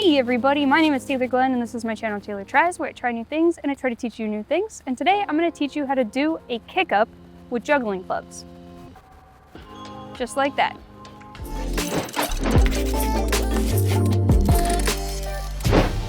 Hey everybody, my name is Taylor Glenn and this is my channel Taylor Tries, where I try new things and I try to teach you new things. And today I'm going to teach you how to do a kick up with juggling clubs. Just like that.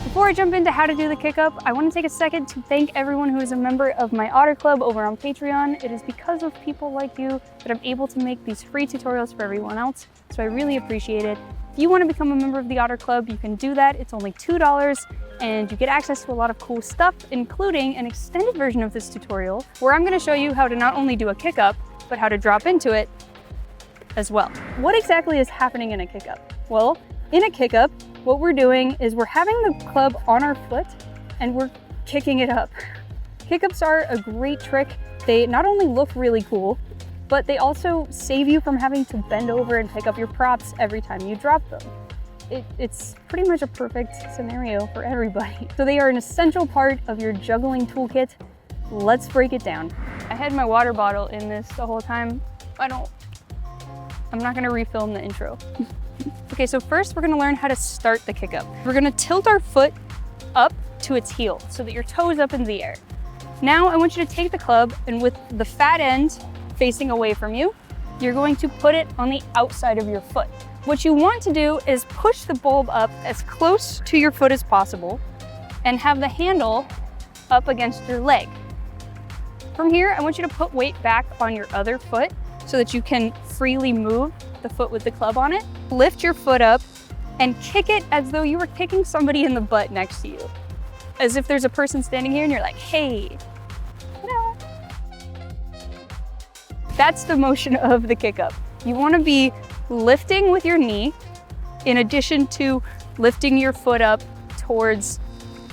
Before I jump into how to do the kick up, I want to take a second to thank everyone who is a member of my Otter Club over on Patreon. It is because of people like you that I'm able to make these free tutorials for everyone else, so I really appreciate it. If you want to become a member of the Otter Club, you can do that. It's only $2 and you get access to a lot of cool stuff, including an extended version of this tutorial where I'm going to show you how to not only do a kick up, but how to drop into it as well. What exactly is happening in a kick up? Well, in a kick up, what we're doing is we're having the club on our foot and we're kicking it up. Kick ups are a great trick. They not only look really cool, but they also save you from having to bend over and pick up your props every time you drop them. It's pretty much a perfect scenario for everybody. So they are an essential part of your juggling toolkit. Let's break it down. I had my water bottle in this the whole time. I'm not gonna refilm the intro. Okay, so first we're gonna learn how to start the kick up. We're gonna tilt our foot up to its heel so that your toe is up in the air. Now I want you to take the club and with the fat end facing away from you, you're going to put it on the outside of your foot. What you want to do is push the bulb up as close to your foot as possible and have the handle up against your leg. From here, I want you to put weight back on your other foot so that you can freely move the foot with the club on it. Lift your foot up and kick it as though you were kicking somebody in the butt next to you. As if there's a person standing here and you're like, hey. That's the motion of the kick up. You want to be lifting with your knee in addition to lifting your foot up towards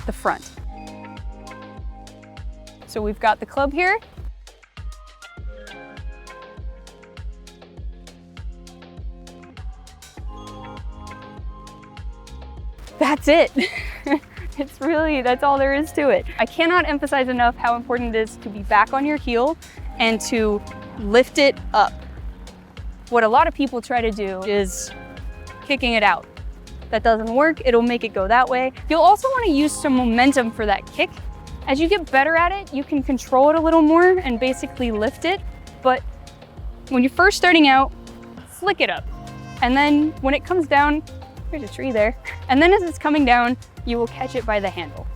the front. So we've got the club here. That's it. That's all there is to it. I cannot emphasize enough how important it is to be back on your heel and to lift it up. What a lot of people try to do is kicking it out. That doesn't work. It'll make it go that way. You'll also want to use some momentum for that kick. As you get better at it, you can control it a little more and basically lift it. But when you're first starting out, flick it up. And then when it comes down, there's a tree there. And then as it's coming down, you will catch it by the handle.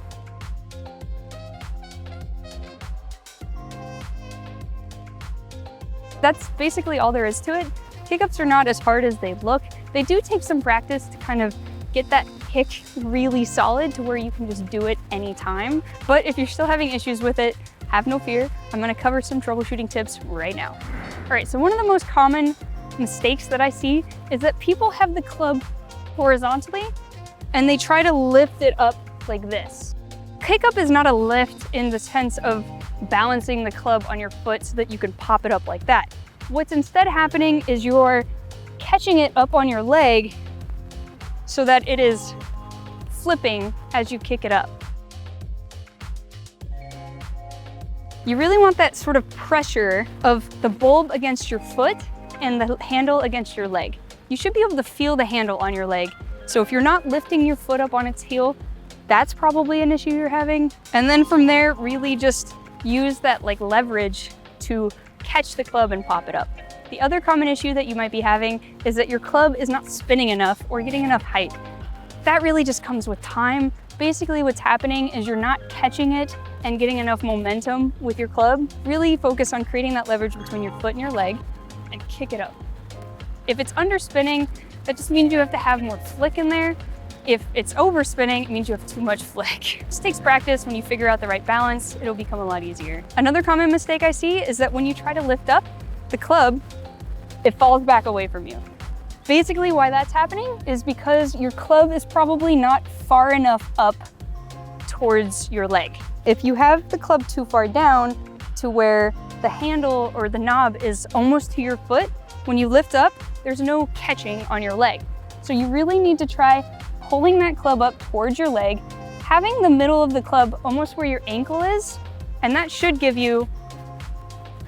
That's basically all there is to it. Kick-ups are not as hard as they look. They do take some practice to kind of get that kick really solid to where you can just do it anytime. But if you're still having issues with it, have no fear. I'm gonna cover some troubleshooting tips right now. All right, so one of the most common mistakes that I see is that people have the club horizontally and they try to lift it up like this. Kick-up is not a lift in the sense of balancing the club on your foot so that you can pop it up like that. What's instead happening is you're catching it up on your leg so that it is flipping as you kick it up. You really want that sort of pressure of the bulb against your foot and the handle against your leg. You should be able to feel the handle on your leg. So if you're not lifting your foot up on its heel, that's probably an issue you're having. And then from there, really just use that leverage to catch the club and pop it up. The other common issue that you might be having is that your club is not spinning enough or getting enough height. That really just comes with time. Basically what's happening is you're not catching it and getting enough momentum with your club. Really focus on creating that leverage between your foot and your leg and kick it up. If it's under spinning, that just means you have to have more flick in there. If it's overspinning, it means you have too much flick. It just takes practice. When you figure out the right balance, it'll become a lot easier. Another common mistake I see is that when you try to lift up the club, it falls back away from you. Basically why that's happening is because your club is probably not far enough up towards your leg. If you have the club too far down to where the handle or the knob is almost to your foot, when you lift up, there's no catching on your leg. So you really need to try pulling that club up towards your leg, having the middle of the club almost where your ankle is, and that should give you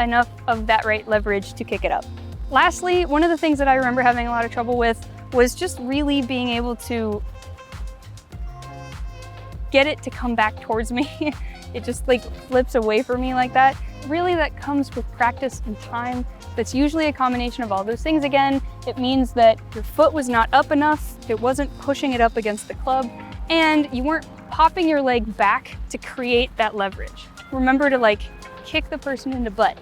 enough of that right leverage to kick it up. Lastly, one of the things that I remember having a lot of trouble with was just really being able to get it to come back towards me. It just like flips away from me like that. Really, that comes with practice and time. That's usually a combination of all those things. Again, it means that your foot was not up enough, it wasn't pushing it up against the club, and you weren't popping your leg back to create that leverage. Remember to like kick the person in the butt.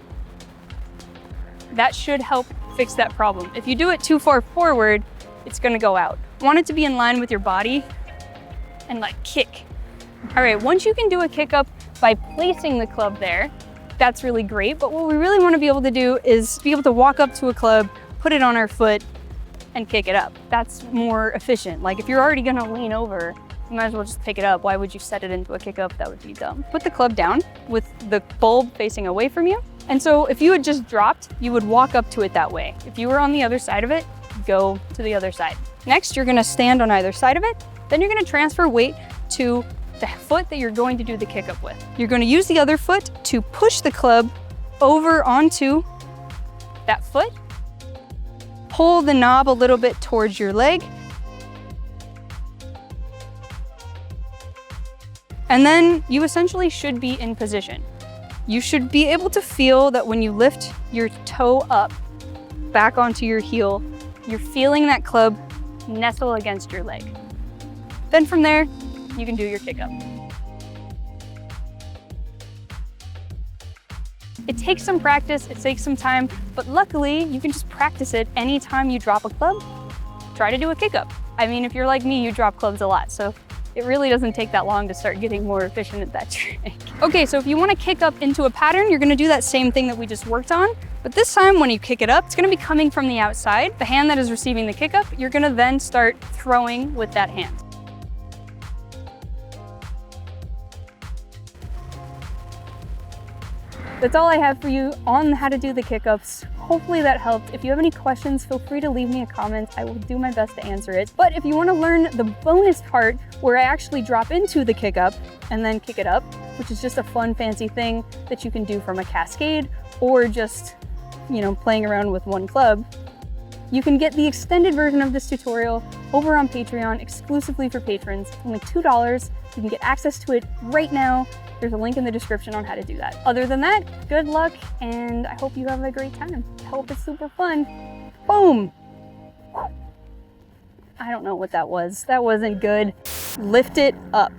That should help fix that problem. If you do it too far forward, it's gonna go out. Want it to be in line with your body and like kick. All right, once you can do a kick up by placing the club there, that's really great. But what we really want to be able to do is be able to walk up to a club, put it on our foot, and kick it up. That's more efficient. Like if you're already gonna lean over, you might as well just pick it up. Why would you set it into a kick up? That would be dumb. Put the club down with the bulb facing away from you. And so if you had just dropped, you would walk up to it that way. If you were on the other side of it, go to the other side. Next, you're gonna stand on either side of it. Then you're gonna transfer weight to the foot that you're going to do the kick up with. You're going to use the other foot to push the club over onto that foot. Pull the knob a little bit towards your leg. And then you essentially should be in position. You should be able to feel that when you lift your toe up back onto your heel, you're feeling that club nestle against your leg. Then from there, you can do your kick up. It takes some practice, it takes some time, but luckily you can just practice it anytime you drop a club. Try to do a kick up. I mean, if you're like me, you drop clubs a lot, so it really doesn't take that long to start getting more efficient at that trick. Okay, so if you want to kick up into a pattern, you're going to do that same thing that we just worked on, but this time when you kick it up, it's going to be coming from the outside. The hand that is receiving the kick up, you're going to then start throwing with that hand. That's all I have for you on how to do the kick-ups. Hopefully that helped. If you have any questions, feel free to leave me a comment. I will do my best to answer it. But if you want to learn the bonus part where I actually drop into the kick-up and then kick it up, which is just a fun, fancy thing that you can do from a cascade or just, you know, playing around with one club, you can get the extended version of this tutorial over on Patreon exclusively for patrons. Only $2. You can get access to it right now. There's a link in the description on how to do that. Other than that, good luck, and I hope you have a great time. I hope it's super fun. Boom! I don't know what that was. That wasn't good. Lift it up.